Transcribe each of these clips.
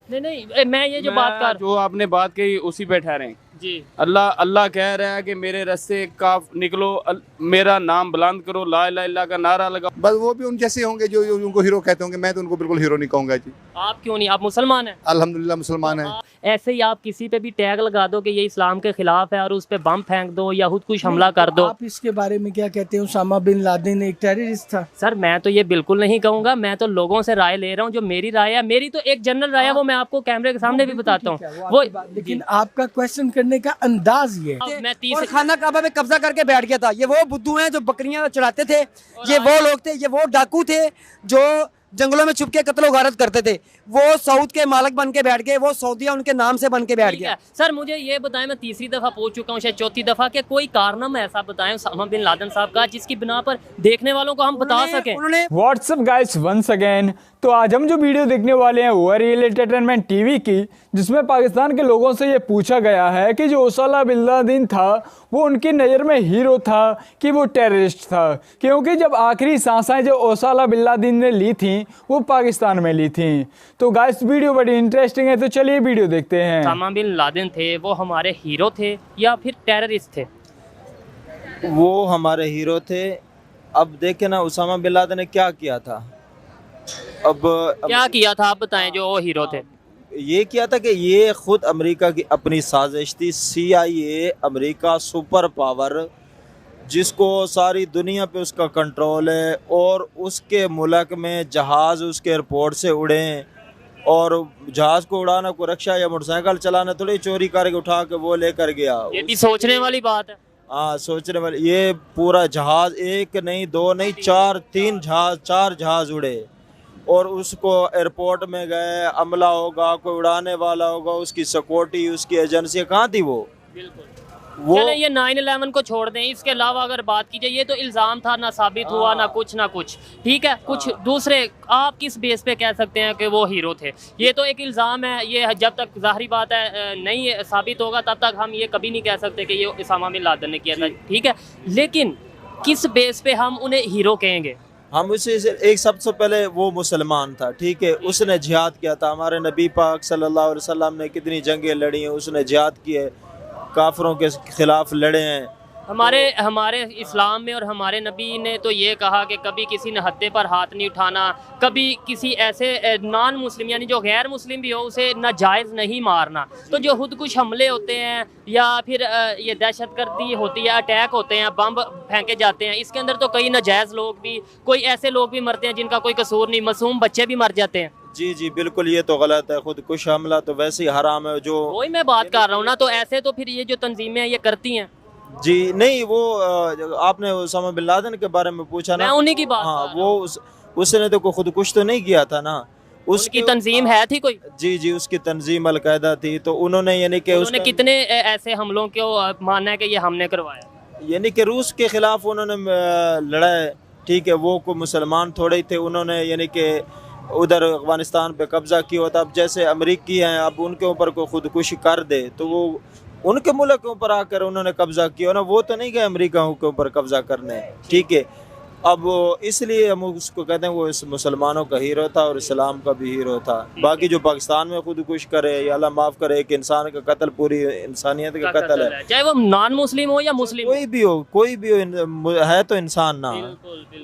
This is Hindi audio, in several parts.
नहीं नहीं, मैं ये जो बात कर जो आपने बात कही उसी पे ठहरे जी। अल्लाह अल्लाह कह रहा है कि मेरे रस्ते का निकलो, मेरा नाम बुलंद करो, ला इलाहा इल्लल्लाह का नारा लगाओ। बस वो भी उन जैसे होंगे जो उनको हीरो कहते होंगे, मैं तो उनको बिल्कुल हीरो नहीं कहूँगा जी। आप क्यों नहीं, आप मुसलमान हैं? अल्हम्दुलिल्लाह मुसलमान है। ऐसे ही आप किसी पे भी टैग लगा दो कि ये इस्लाम के खिलाफ है और उस पे बम फेंक दो या खुद कुछ हमला कर दो। आप इसके बारे में क्या कहते हैं? उसामा बिन लादेन एक टेररिस्ट था। सर मैं तो ये बिल्कुल नहीं कहूंगा, मैं तो लोगों से राय ले रहा हूँ, जो मेरी राय है, मेरी तो एक जनरल राय है, वो मैं आपको कैमरे के सामने भी बताता हूँ वो। लेकिन आपका क्वेश्चन करने का अंदाज ये है। मैं और खाना काबा में कब्जा करके बैठ गया था। ये वो बुद्धू हैं जो बकरियां चढ़ाते थे, ये वो लोग थे, ये वो डाकू थे जो जंगलों में छुप के कत्लो गारत करते थे। वो सऊद के मालिक बन के बैठ गए, वो सऊदिया उनके नाम से बन के बैठ गया। सर मुझे ये बताएं, मैं तीसरी दफा पूछ चुका हूँ, शायद चौथी दफा, कि कोई कारनामा ऐसा बताएं उसामा बिन लादेन साहब का जिसकी बिना पर देखने वालों को हम बता सकें। उन्होंने व्हाट्सअप गाइस वंस अगेन। तो आज हम जो वीडियो देखने वाले हैं वो है रियल एंटरटेनमेंट टीवी की, जिसमें पाकिस्तान के लोगों से ये पूछा गया है कि जो ओसामा बिन लादेन था वो उनकी नज़र में हीरो था कि वो टेररिस्ट था, क्योंकि जब आखिरी सांसें जो ओसामा बिन लादेन ने ली थी वो पाकिस्तान में ली थी। तो गाइस वीडियो बड़ी इंटरेस्टिंग है, तो चलिए वीडियो देखते हैं। ओसामा बिन लादेन थे वो हमारे हीरो थे या फिर टेररिस्ट थे? वो हमारे हीरो थे। अब देखे ना उसामा बिन लादेन ने क्या किया था। अब क्या किया था आप बताएं जो वो हीरो थे? ये किया था कि ये खुद अमेरिका की अपनी साजिश थी। CIA अमेरिका सुपर पावर जिसको सारी दुनिया पे उसका कंट्रोल है, और उसके मुल्क में जहाज़ उसके एयरपोर्ट से उड़े, और जहाज़ को उड़ाना कोई रक्षा या मोटरसाइकिल चलाना थोड़ी चोरी करके उठा के वो लेकर गया। ये भी सोचने वाली बात है। हाँ सोचने वाले, ये पूरा जहाज़ एक नहीं दो नहीं चार जहाज़ उड़े, और उसको एयरपोर्ट में गए, अमला होगा, कोई उड़ाने वाला होगा, उसकी सिक्योरिटी उसकी एजेंसी कहाँ थी वो। वो चले ये 9/11 को छोड़ दें, इसके अलावा अगर बात की जाए, ये तो इल्ज़ाम था, ना साबित हुआ ना कुछ, ठीक है। कुछ दूसरे आप किस बेस पे कह सकते हैं कि वो हीरो थे? ये तो एक इल्ज़ाम है, ये जब तक ज़ाहिरी बात है नहीं साबित होगा तब तक हम ये कभी नहीं कह सकते कि ये ओसामा बिन लादेन ने किया था, ठीक है। लेकिन किस बेस पे हम उन्हें हीरो कहेंगे? हम उसे एक सबसे पहले वो मुसलमान था, ठीक है, उसने जिहाद किया था। हमारे नबी पाक सल्लल्लाहु अलैहि वसल्लम ने कितनी जंगें लड़ी हैं, उसने जिहाद की है, काफिरों के खिलाफ लड़े हैं। हमारे इस्लाम में और हमारे नबी ने तो ये कहा कि कभी किसी नहत्ते पर हाथ नहीं उठाना, कभी किसी ऐसे नॉन मुस्लिम यानी जो गैर मुस्लिम भी हो उसे नाजायज़ नहीं मारना। तो जो खुद कुछ हमले होते हैं या फिर ये दहशतगर्दी होती है, अटैक होते हैं, बम फेंके जाते हैं, इसके अंदर तो कई नाजायज़ लोग भी, कोई ऐसे लोग भी मरते हैं जिनका कोई कसूर नहीं, मासूम बच्चे भी मर जाते हैं। जी बिल्कुल, ये तो गलत है। खुद कुछ हमला तो वैसे ही हराम है। जो वही मैं बात कर रहा हूँ ना, तो ऐसे तो फिर ये जो तंजीमें हैं ये करती हैं। जी नहीं, वो आपने ओसामा बिन लादेन के बारे में पूछा ना, मैं उन्हीं की बात। हाँ, वो उसने तो खुद कुछ तो नहीं किया था ना, उसकी तंजीम है थी कोई। जी उसकी तंजीम अलकायदा थी। तो उन्होंने यानी कि उन्होंने कितने ऐसे हमलों को माना है कि ये हमने करवाया, यानी कि रूस के खिलाफ उन्होंने लड़ा है, ठीक है। वो कोई मुसलमान थोड़े ही थे, उन्होंने यानी कि उधर अफगानिस्तान पे कब्जा किया होता। अब जैसे अमेरिकी हैं, अब उनके ऊपर कोई खुदकुशी कर दे तो वो उनके मुल्क के ऊपर आकर उन्होंने कब्जा किया ना, वो तो नहीं गए अमेरिका के ऊपर कब्जा करने, ठीक है। अब इसलिए हम उसको कहते हैं वो इस मुसलमानों का हीरो था और इस्लाम का भी हीरो था। बाकी जो पाकिस्तान में खुदकुश करे या अल्लाह माफ़ करे, एक इंसान का कत्ल पूरी इंसानियत का कत्ल है, चाहे वो नॉन मुस्लिम हो या मुस्लिम, कोई भी हो, है तो इंसान ना।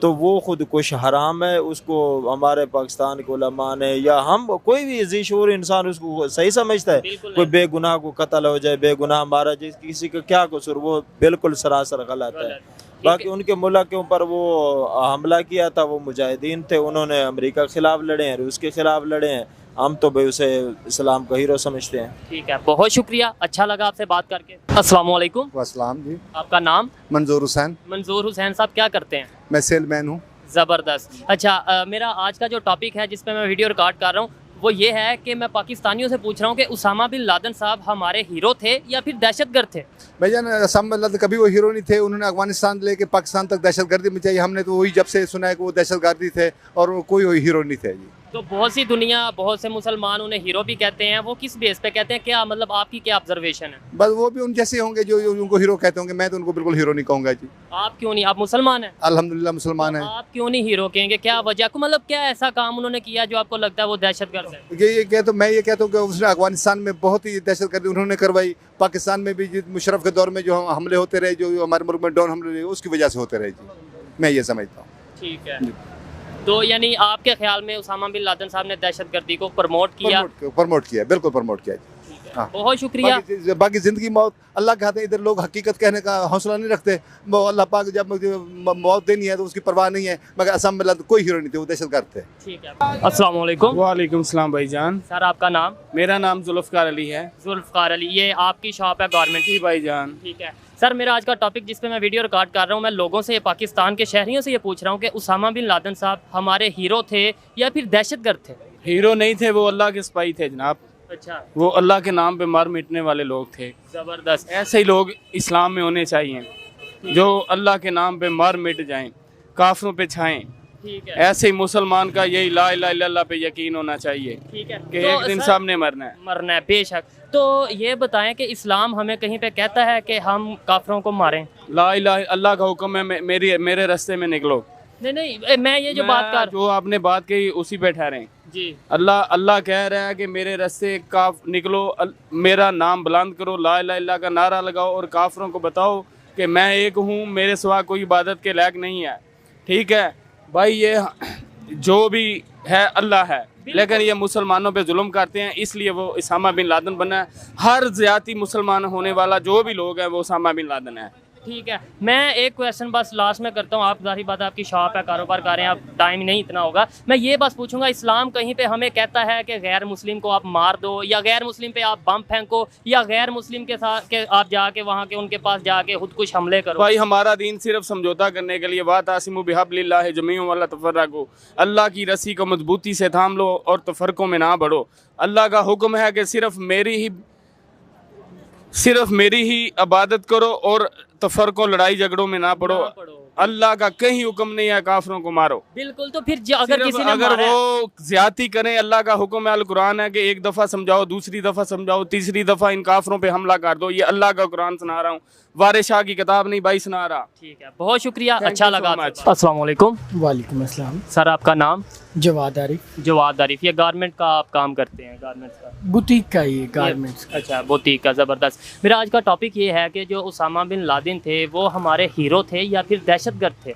तो वो खुदकुश हराम है। उसको हमारे पाकिस्तान के उलमा ने या हम कोई भी ज़ीशूर इंसान उसको सही समझता है। कोई बेगुनाह को कत्ल हो जाए, बेगुनाह मारा जाए, किसी का क्या कसूर, वो बिल्कुल सरासर गलत है। बाकी उनके मुल्क के ऊपर वो हमला किया था, वो मुजाहिदीन थे, उन्होंने अमेरिका के खिलाफ लड़े हैं, रूस के खिलाफ लड़े हैं। हम तो भाई उसे इस्लाम का हीरो समझते हैं। ठीक है, बहुत शुक्रिया, अच्छा लगा आपसे बात करके। अस्सलाम वालेकुम। वालेकुम जी। आपका नाम? मंजूर हुसैन। मंजूर हुसैन साहब क्या करते हैं? मैं सेलमैन हूँ। ज़बरदस्त। अच्छा, मेरा आज का जो टॉपिक है जिस पे मैं वीडियो रिकॉर्ड कर रहा हूँ वो ये है कि मैं पाकिस्तानियों से पूछ रहा हूँ कि उसामा बिन लादेन साहब हमारे हीरो थे या फिर दहशतगर्द थे? भैया उसामा बिन लादेन कभी वो हीरो नहीं थे। उन्होंने अफगानिस्तान लेके पाकिस्तान तक दहशतगर्दी मचाई। हमने तो वही जब से सुना है कि वो दहशतगर्दी थे और कोई हीरो नहीं थे जी। तो बहुत सी दुनिया, बहुत से मुसलमान उन्हें हीरो भी कहते हैं, वो किस बेस पे कहते हैं, क्या मतलब आपकी क्या ऑब्जर्वेशन है? बस वो भी उन जैसे होंगे जो उनको हीरो कहते होंगे, मैं तो उनको बिल्कुल हीरो नहीं कहूँगा जी। आप क्यों नहीं, आप मुसलमान हैं? अल्हम्दुलिल्लाह मुसलमान है। आप क्यों नहीं हीरो कहेंगे, क्या वजह को, मतलब क्या ऐसा काम उन्होंने किया जो आपको लगता है वो दहशतगर्द है? ये कह तो मैं ये कहता हूँ कि उसने अफगानिस्तान में बहुत ही दहशतगर्दी उन्होंने करवाई, पाकिस्तान में भी मुशर्रफ के दौर में जो हमले होते रहे, जो हमारे मुल्क में ड्रोन हमले रहे, उसकी वजह से होते रहे जी, मैं ये समझता हूँ। ठीक है, तो यानी आपके ख्याल में उसामा बिन लादेन साहब ने दहशतगर्दी को प्रमोट किया? प्रमोट किया, बिल्कुल प्रमोट किया जी। हाँ। बहुत शुक्रिया। बाकी जिंदगी मौत अल्लाह के हाथ है, इधर लोग हकीकत कहने का हौसला नहीं रखते। वो अल्लाह पाक जब मौत देनी है तो उसकी परवाह नहीं है, मगर असम में कोई हीरो नहीं थे, वो दहशतगर्द थे। ठीक है, अस्सलाम वालेकुम। वालेकुम सलाम भाईजान। सर आपका नाम? मेरा नाम जुल्फ़कार अली है। जुल्फ़कार अली, ये आपकी शॉप है गारमेंट की? भाईजान। ठीक है सर, मेरा आज का टॉपिक जिस पे मैं वीडियो रिकॉर्ड कर रहा हूँ, मैं लोगों से, पाकिस्तान के शहरियों से ये पूछ रहा हूँ कि उसामा बिन लादेन साहब हमारे हीरो थे या फिर दहशतगर्द थे? हीरो नहीं थे, वो अल्लाह के सिपाही थे जनाब। अच्छा, वो अल्लाह के नाम पे मार मिटने वाले लोग थे। ज़बरदस्त। ऐसे ही लोग इस्लाम में होने चाहिए, जो अल्लाह के नाम पे मार मिट जाएं, काफरों पे छाएं। ठीक है, ऐसे ही मुसलमान का यही ला इलाहा इल्लल्लाह पे यकीन होना चाहिए ठीक है कि तो एक दिन सर, सामने मरना है। मरना है, बेशक। तो ये बताएं कि इस्लाम हमें कहीं पे कहता है कि हम काफरों को मारें? ला इलाहा अल्लाह का हुक्म है, मेरे रास्ते में निकलो। नहीं नहीं, मैं ये जो बात कर, जो आपने बात कही उसी पे ठहरें। जी, अल्लाह कह रहा है कि मेरे रास्ते का निकलो, मेरा नाम बुलंद करो, ला इलाहा इल्लल्लाह का नारा लगाओ और काफरों को बताओ कि मैं एक हूँ, मेरे सिवा कोई इबादत के लायक नहीं है। ठीक है भाई, ये जो भी है अल्लाह है, लेकिन ये मुसलमानों पे जुल्म करते हैं, इसलिए वो उसामा बिन लादेन बना है। हर ज़्यादती मुसलमान होने वाला जो भी लोग हैं वो उसामा बिन लादेन है। ठीक है। मैं एक क्वेश्चन बस लास्ट में करता हूँ, आप जाहिर बात है आपकी शॉप है, कारोबार कर रहे हैं आप, टाइम नहीं इतना होगा। मैं ये बस पूछूंगा, इस्लाम कहीं पे हमें कहता है कि गैर मुस्लिम को आप मार दो, या गैर मुस्लिम पे आप बम फेंको, या गैर मुस्लिम के साथ के आप जाके वहाँ के उनके पास जाके खुद कुछ हमले करो? भाई हमारा दीन सिर्फ समझौता करने के लिए, वातासिमु बिहब्लिल्लाह जमीअन वला तफर्रकू, अल्लाह की रस्सी को मजबूती से थाम लो और तफरकों में ना बढ़ो। अल्लाह का हुक्म है कि सिर्फ मेरी ही इबादत करो और तफरकों लड़ाई झगड़ों में ना पड़ो। अल्लाह का कहीं हुक्म नहीं है काफरों को मारो। बिल्कुल। तो फिर अगर किसी ने अगर वो ज्यादती करें, अल्लाह का हुक्म है, अल कुरान है कि एक दफा समझाओ, दूसरी दफा समझाओ, तीसरी दफा इन काफरों पे हमला कर दो। ये अल्लाह का कुरान सुना रहा हूँ, वारिस शाह की किताब नहीं भाई सुना रहा। ठीक है, बहुत शुक्रिया, Thank अच्छा you so लगा। much. अस्सलाम वालेकुम। वालेकुम अस्सलाम। सर आपका नाम? जवाद आरिफ। जवाद आरिफ, ये गारमेंट का आप काम करते हैं? गारमेंट्स का, बुटीक का, ये गारमेंट्स का। अच्छा, बुटीक का, ज़बरदस्त। मेरा आज का टॉपिक ये है कि जो उसामा बिन लादेन थे वो हमारे हीरो थे या फिर दहशतगर्द थे?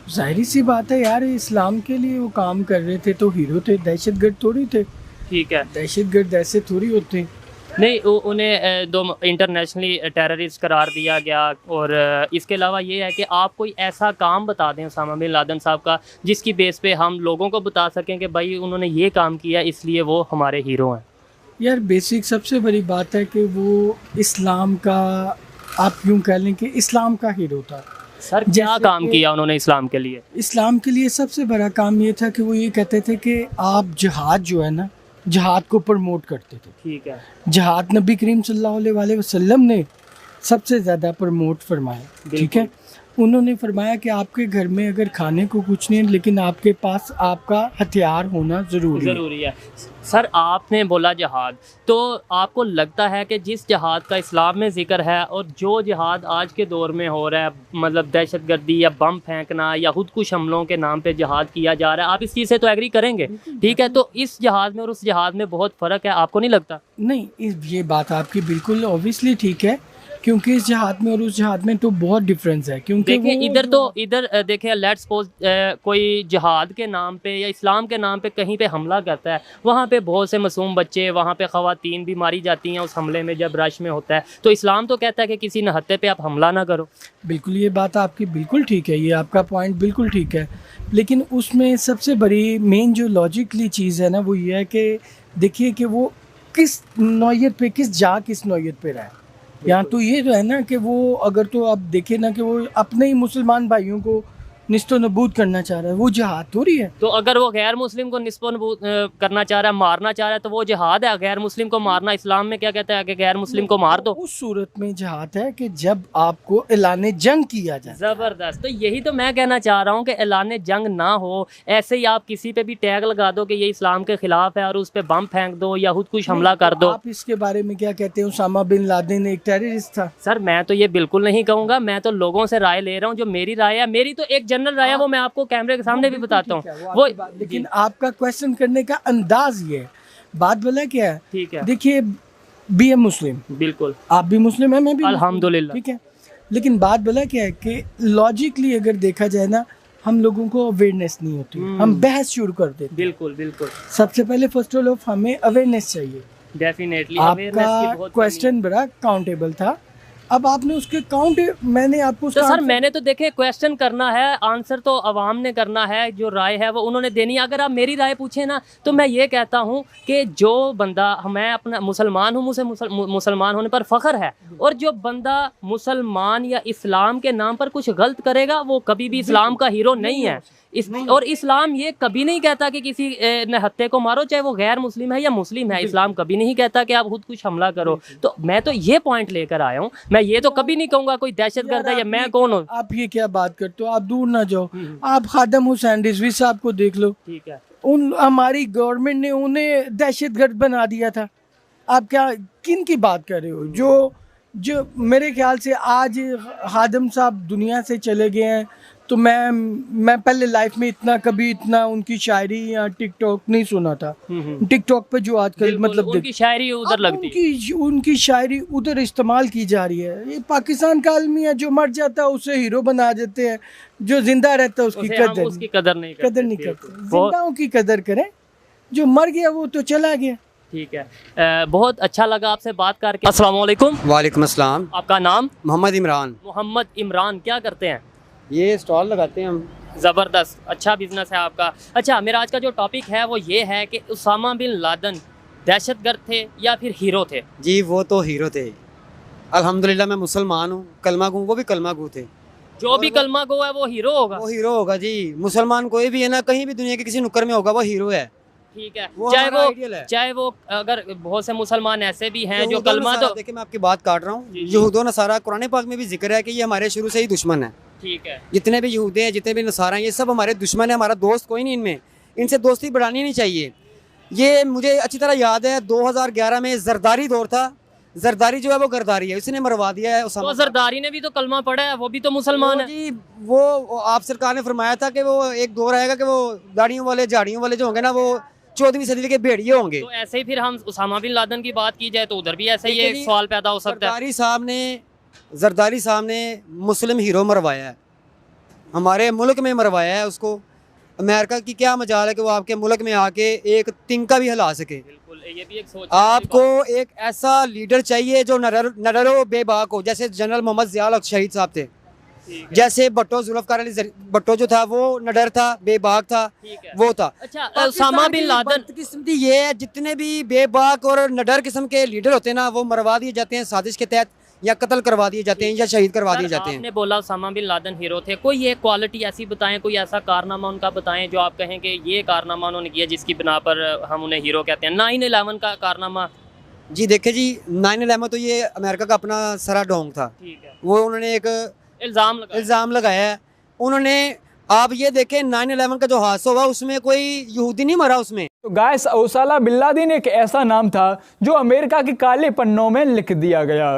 जाहिर सी बात है यार, इस्लाम के लिए वो काम कर रहे थे तो हीरो थे, दहशतगर्द थोड़ी थे। ठीक है, दहशतगर्द ऐसे थोड़ी होते। नहीं, उन्हें दो इंटरनेशनली टेररिस्ट करार दिया गया। और इसके अलावा ये है कि आप कोई ऐसा काम बता दें उसामा बिन लादेन साहब का, जिसकी बेस पे हम लोगों को बता सकें कि भाई उन्होंने ये काम किया इसलिए वो हमारे हीरो हैं। यार बेसिक सबसे बड़ी बात है कि वो इस्लाम का, आप यूँ कह लें कि इस्लाम का हीरो था। सर क्या काम किया उन्होंने इस्लाम के लिए? इस्लाम के लिए सबसे बड़ा काम ये था कि वो ये कहते थे कि आप जिहाद जो है ना, जिहाद को प्रमोट करते थे। ठीक है, जिहाद नबी करीम सल्लल्लाहु अलैहि वसल्लम ने सबसे ज़्यादा प्रमोट फरमाया। ठीक है, उन्होंने फरमाया कि आपके घर में अगर खाने को कुछ नहीं है, लेकिन आपके पास आपका हथियार होना ज़रूरी है। सर आपने बोला जिहाद, तो आपको लगता है कि जिस जिहाद का इस्लाम में जिक्र है और जो जिहाद आज के दौर में हो रहा है, मतलब दहशतगर्दी या बम फेंकना या खुद कुछ हमलों के नाम पे जिहाद किया जा रहा है, आप इस चीज़ से तो एग्री करेंगे? ठीक है, तो इस जिहाद में और उस जिहाद में बहुत फ़र्क है, आपको नहीं लगता? नहीं, ये बात आपकी बिल्कुल ऑब्वियसली ठीक है, क्योंकि इस जिहाद में और उस जिहाद में तो बहुत डिफरेंस है। क्योंकि देखिए इधर देखिए, लेट्स सपोज कोई जिहाद के नाम पे या इस्लाम के नाम पे कहीं पे हमला करता है, वहाँ पे बहुत से मासूम बच्चे, वहाँ पे ख़वातीन भी मारी जाती हैं उस हमले में जब रश में होता है। तो इस्लाम तो कहता है कि किसी नहत्ते पे आप हमला ना करो। बिल्कुल, ये बात आपकी बिल्कुल ठीक है, ये आपका पॉइंट बिल्कुल ठीक है, लेकिन उसमें सबसे बड़ी मेन जो लॉजिकली चीज़ है ना, वो ये है कि देखिए कि वो किस नौयत पे, किस नौयत पे रहा है। यहाँ तो ये जो है ना कि वो, अगर तो आप देखें ना कि वो अपने ही मुसलमान भाइयों को निस्तो नबूद करना चाह रहा है, वो जिहाद थोड़ी है। तो अगर वो गैर मुस्लिम को निस्बत करना चाह रहा है, मारना चाह रहा है, तो वो जिहाद है। गैर मुस्लिम को मारना इस्लाम में क्या कहता है कि गैर मुस्लिम को मार दो। उस सूरत में जिहाद है कि जब आपको ऐलान जंग किया जाए। जबरदस्त। तो यही तो मैं कहना चाह रहा हूँ कि ऐलान जंग ना हो, ऐसे ही आप किसी पे भी टैग लगा दो कि ये इस्लाम के खिलाफ है और उस पर बम फेंक दो या खुद कुछ हमला कर दो। आप इसके बारे में क्या कहते हैं? उसामा बिन लादेन एक टेररिस्ट था। सर मैं तो ये बिल्कुल नहीं कहूँगा, मैं तो लोगों से राय ले रहा हूँ। जो मेरी राय है, मेरी तो एक जनरल राय है, वो मैं आपको कैमरे के सामने भी बताता हूँ वो। लेकिन आपका क्वेश्चन करने का अंदाज ये है, बात बोला क्या है? ठीक है, देखिए बी एम मुस्लिम, बिल्कुल आप भी मुस्लिम है, मैं भी अल्हम्दुलिल्लाह। ठीक है, लेकिन बात बोला क्या है कि लॉजिकली अगर देखा जाए ना, हम लोगों को अवेयरनेस नहीं होती, हम बहस शुरू कर देते। बिल्कुल बिल्कुल। सबसे पहले फर्स्ट ऑफ ऑल हमें अवेयरनेस चाहिए। डेफिनेटली आपका क्वेश्चन बड़ा काउंटेबल था, अब आपने उसके काउंट, मैंने आपको तो सर मैंने तो देखे क्वेश्चन करना है, आंसर तो अवाम ने करना है, जो राय है वो उन्होंने देनी है। अगर आप मेरी राय पूछे ना, तो मैं ये कहता हूँ कि जो बंदा, मैं अपना मुसलमान हूँ, मुझे मुसलमान होने पर फख्र है, और जो बंदा मुसलमान या इस्लाम के नाम पर कुछ गलत करेगा वो कभी भी इस्लाम का हीरो नहीं है। और इस्लाम ये कभी नहीं कहता कि किसी निहत्थे को मारो, चाहे वो गैर मुस्लिम है या मुस्लिम है। इस्लाम कभी नहीं कहता कि आप खुद कुछ हमला करो। तो मैं तो ये पॉइंट लेकर आया हूँ, मैं ये तो कभी नहीं कहूँगा कोई दहशतगर्द है या मैं कौन हूँ। आप ये क्या बात करते हो? आप दूर ना जाओ, आप खादम हुसैन रिजवी साहब को देख लो। ठीक है, उन हमारी गवर्नमेंट ने उन्हें दहशतगर्द बना दिया था। आप क्या किन की बात कर रहे हो? जो मेरे ख्याल से आज खादम साहब दुनिया से चले गए हैं, तो मैं पहले लाइफ में इतना उनकी शायरी या टिकटॉक नहीं सुना था। टिकटॉक पे जो आजकल मतलब उनकी शायरी उधर लगती, उनकी शायरी उधर इस्तेमाल की जा रही है। ये पाकिस्तान का आदमी है, जो मर जाता है उसे हीरो बना देते हैं, जो जिंदा रहता है उसकी कदर नहीं करते। जिंदाओं की कदर करें, जो मर गया वो तो चला गया। ठीक है, बहुत अच्छा लगा आपसे बात करके। अस्सलाम वालेकुम। वालेकुम अस्सलाम। आपका नाम? मोहम्मद इमरान। मोहम्मद इमरान, क्या करते हैं? ये स्टॉल लगाते हैं हम। ज़बरदस्त, अच्छा बिजनेस है आपका। अच्छा, मेरा आज का जो टॉपिक है वो ये है कि उसामा बिन लादेन दहशतगर्द थे या फिर हीरो थे? जी वो तो हीरो थे। अल्हम्दुलिल्लाह मैं मुसलमान हूँ, कलमा गू, वो भी कलमा गू थे। जो भी कलमा गो है वो हीरो होगा? वो हीरो होगा जी। मुसलमान कोई भी है ना, कहीं भी दुनिया के किसी नुक्कर में होगा, वो हीरो है। ठीक है, है। चाहे वो अगर बहुत से मुसलमान ऐसे भी हैं जो कलमा, तो देखिए मैं आपकी बात काट रहा हूँ, यहूदो नसारा कुरान पाक में भी जिक्र है कि ये हमारे शुरू से ही दुश्मन है। ठीक है, जितने भी यहूदी हैं, जितने भी नसारा हैं, ये सब हमारे दुश्मन है, हमारा दोस्त कोई नहीं इनमें। इनसे दोस्ती बढ़ानी नहीं चाहिए। ये मुझे अच्छी तरह याद है 2011 में जरदारी दौर था। जरदारी जो है वो गरदारी है, इसने मरवा दिया है उसामा। तो जरदारी ने भी तो कलमा पढ़ा है, वो भी तो मुसलमान है जी। वो आप सरकार ने फरमाया था कि वो एक दौर आएगा कि वो दाढ़ियों वाले झाड़ियों वाले जो होंगे ना, वो 14वीं सदी के भेड़िए होंगे। तो ऐसे ही फिर हम उसामा बिन लादेन की बात की जाए तो उधर भी ऐसे ही एक सवाल पैदा हो सकता है। जरदारी साहब ने मुस्लिम हीरो मरवाया है, हमारे मुल्क में मरवाया है उसको। अमेरिका की क्या मजाल है कि वो आपके मुल्क में आके एक तिनका भी हिला सके। बिल्कुल, ये भी एक सोच। आपको एक ऐसा लीडर चाहिए जो न डरो बेबाक हो, जैसे जनरल मोहम्मद ज़िया शहीद साहब थे, जैसे भट्टो जुल्फ़िकार अली भट्टो जो था वो नडर था, बेबाक था, वो था। अच्छा, उसामा बिन लादेन किस्मती ये है, जितने भी बेबाक और नडर किस्म के लीडर होते हैं ना, वो मरवा दिए जाते हैं साजिश के तहत, या कत्ल करवा दिए जाते हैं, या शहीद करवा दिए जाते हैं। आपने बोला उसामा बिन लादेन हीरो थे, कोई एक क्वालिटी ऐसी बताएं, कोई ऐसा कारनामा उनका बताएं जो आप कहें कि ये कारनामा उन्होंने किया जिसकी बिना पर हम उन्हें हीरो कहते हैं। 9/11 का कारनामा। जी देखिए जी, 9/11 तो ये अमेरिका का अपना सरा डोंग था। ठीक है, वो उन्होंने एक इल्ज़ाम लगाया है उन्होंने। आप ये देखें 9/11 का जो हादसा हुआ उसमें कोई यहूदी नहीं मरा उसमें। तो गाइस, ओसामा बिन लादेन एक ऐसा नाम था जो अमेरिका के काले पन्नों में लिख दिया गया,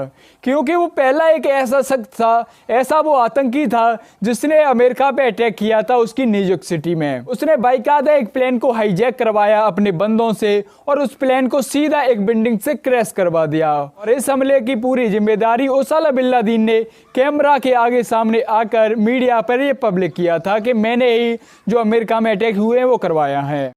क्योंकि वो पहला एक ऐसा शख्स था, ऐसा वो आतंकी था जिसने अमेरिका पे अटैक किया था उसकी न्यूयॉर्क सिटी में। उसने बाकायदा एक प्लेन को हाईजैक करवाया अपने बंदों से और उस प्लेन को सीधा एक बिल्डिंग से क्रैश करवा दिया। और इस हमले की पूरी जिम्मेदारी ओसामा बिन लादेन ने कैमरा के आगे सामने आकर मीडिया पर ये पब्लिक किया था कि मैंने ही जो अमेरिका में अटैक हुए वो करवाया है।